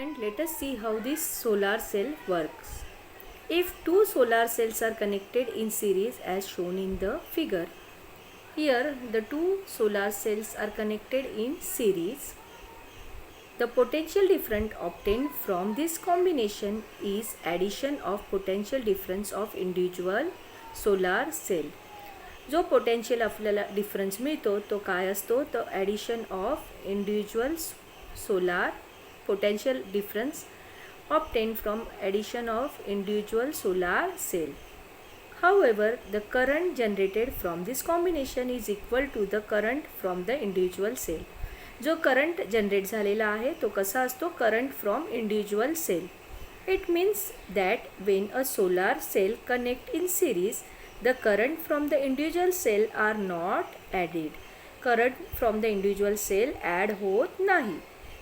And let us see how this solar cell works. If two solar cells are connected in series as shown in the figure, here the two solar cells are connected in series. The potential difference obtained from this combination is addition of potential difference of individual solar cell. जो potential आपल्याला difference मिळतो तो काय असतो, तो addition of individual solar potential difference obtained from addition of individual solar cell. However, the current generated from this combination is equal to the current from the individual cell. जो current generate झालेला आहे तो कसा असतो, current from individual cell. It means that when a solar cell connect in series the current from the individual cell are not added. Current from the individual cell add होत नाही.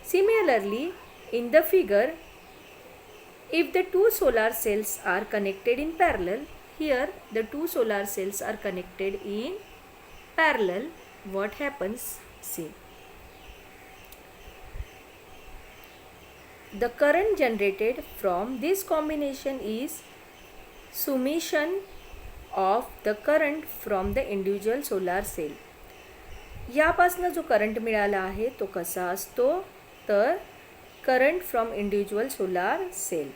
Similarly, in the figure, if the two solar cells are connected in parallel, here the two solar cells are connected in parallel, what happens? See. The current generated from this combination is summation of the current from the individual solar cell. यापासनं जो current मिळाला आहे तो कसा असतो, तर current from individual solar cell.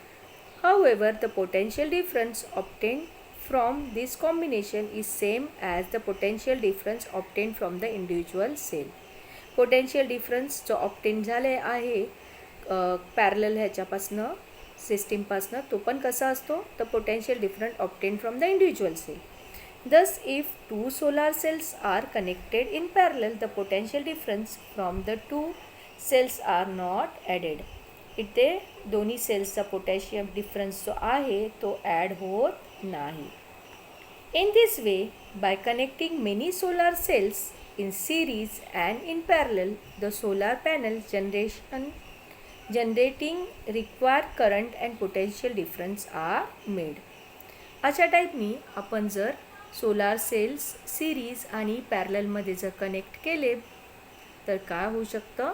However, the potential difference obtained from this combination is same as the potential difference obtained from the individual cell. Potential difference जो obtain झाले आहे पॅरलल ह्याच्यापासनं सिस्टीमपासनं तो पण कसा असतो, the potential difference obtained from the individual cell. Thus, if two solar cells are connected in parallel, the potential difference from the two cells are not added. इथे दोन्ही सेल्सचा पोटॅशियम डिफरन्स जो आहे तो ॲड होत नाही. In this way, by connecting many solar cells in series and in parallel, the solar panel generating required current and potential difference are made. अशा टाईपनी आपण जर सोलार सेल्स सिरीज आणि पॅरललमध्ये जर कनेक्ट केले तर काय होऊ शकतं,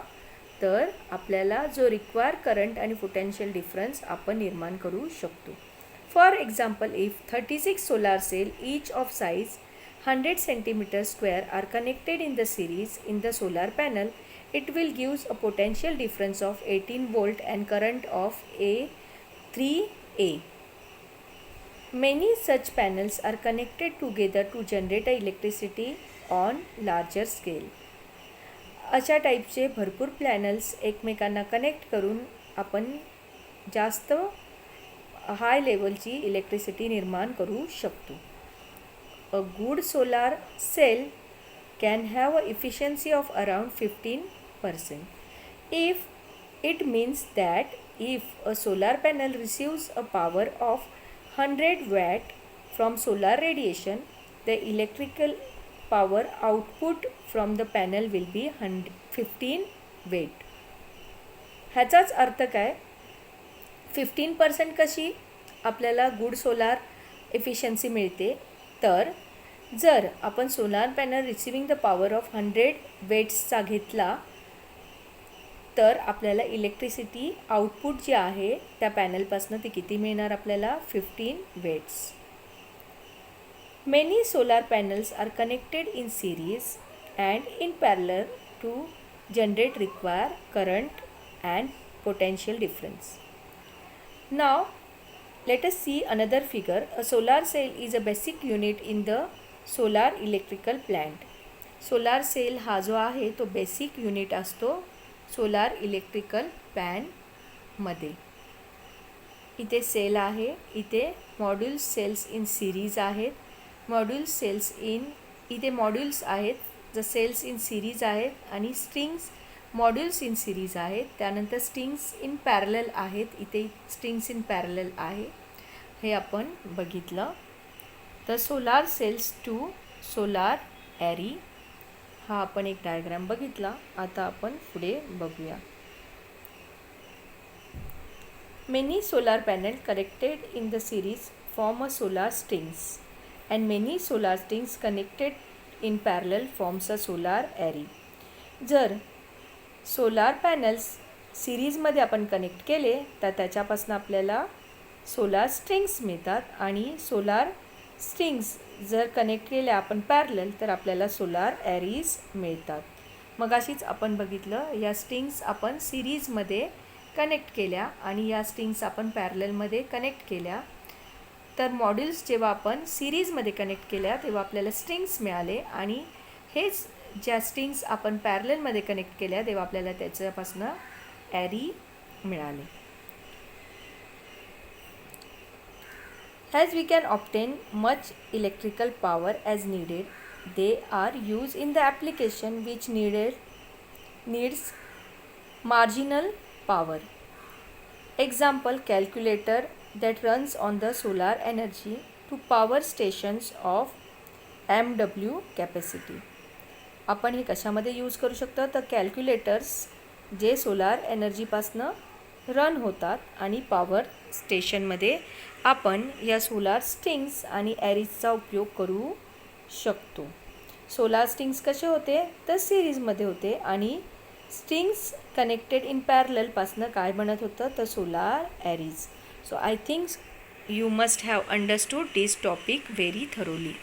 तर आपल्याला जो रिक्वायर करंट आणि पोटेन्शियल डिफरन्स आपण निर्माण करू शकतो. For example, if 36 solar cell each of size 100 cm² are connected in the series in the solar panel, it will gives a potential difference of 18 volt and current of 3A. Many such panels are connected together to generate electricity on larger scale. अशा टाईपचे भरपूर panels एकमेकांना connect करून आपण जास्त हाय लेवलची electricity निर्माण करू शकतो. A good solar cell can have an efficiency of around 15%. If it means that if a solar panel receives a power of 100 watt from solar radiation, the electrical power output from the panel will be 15 watt. ह्याचाच अर्थ काय, 15% कशी आपल्याला good solar efficiency मिळते, तर जर आपण solar panel receiving the power of 100 वेट्सचा घेतला तर आपल्याला इलेक्ट्रिसिटी आउटपुट जे आहे त्या पॅनलपासून ती किती मिळणार आपल्याला, 15 watts. Many solar panels are connected in series and in parallel to generate require current and potential difference. Now let us see another figure. A solar cell is a basic unit in the solar electrical plant. Solar cell हा जो आहे तो basic unit असतो solar electrical प्लॅनमध्ये. इथे cell आहे, इथे modules cells in series आहेत, मॉड्यूल्स सेल्स इन इथे मॉड्यूल्स आहेत, ज सेल्स इन सिरीज आहेत आणि स्ट्रिंग्स मॉड्यूल्स इन सिरीज आहेत. त्यानंतर स्ट्रिंग्स इन पॅरलल आहेत, इथे स्ट्रिंग्स इन पॅरलल आहे, हे आपण बघितलं. तर solar cells to solar array हा आपण एक डायग्राम बघितला. आता आपण पुढे बघूया. Many solar panel connected in the series form a solar strings and many solar strings connected in parallel forms a solar array. जर सोलार पॅनल्स सिरीजमध्ये आपण कनेक्ट केले तर त्याच्यापासून आपल्याला सोलार स्ट्रिंग्स मिळतात आणि सोलार स्ट्रिंग्स जर कनेक्ट केल्या आपण पॅरलल तर आपल्याला सोलार ॲरीज मिळतात. मग अशीच आपण बघितलं या स्ट्रिंग्स आपण सिरीजमध्ये कनेक्ट केल्या आणि या स्ट्रिंग्स आपण पॅरललमध्ये कनेक्ट केल्या. तर मॉड्यूल्स जेव्हा आपण सिरीजमध्ये कनेक्ट केल्या तेव्हा आपल्याला स्ट्रिंग्स मिळाले आणि हेच ज्या स्ट्रिंग्स आपण पॅरललमध्ये कनेक्ट केल्या तेव्हा आपल्याला त्याच्यापासून ॲरी मिळाले. As we can obtain much electrical power as needed, they are used in the application which needs marginal power. Example, calculator that runs on the solar energy to power stations of MW capacity. आपण हे कशामध्ये use करू शकतो तर calculators जे solar एनर्जीपासनं run होतात आणि power स्टेशनमध्ये आपण या सोलार स्ट्रिंग्स आणि ॲरीजचा उपयोग करू शकतो. सोलार स्ट्रिंग्स कसे होते तर सिरीजमध्ये होते आणि स्ट्रिंग्स कनेक्टेड इन पॅरललपासनं काय बनत होतं तर solar arrays. So I think you must have understood this topic very thoroughly.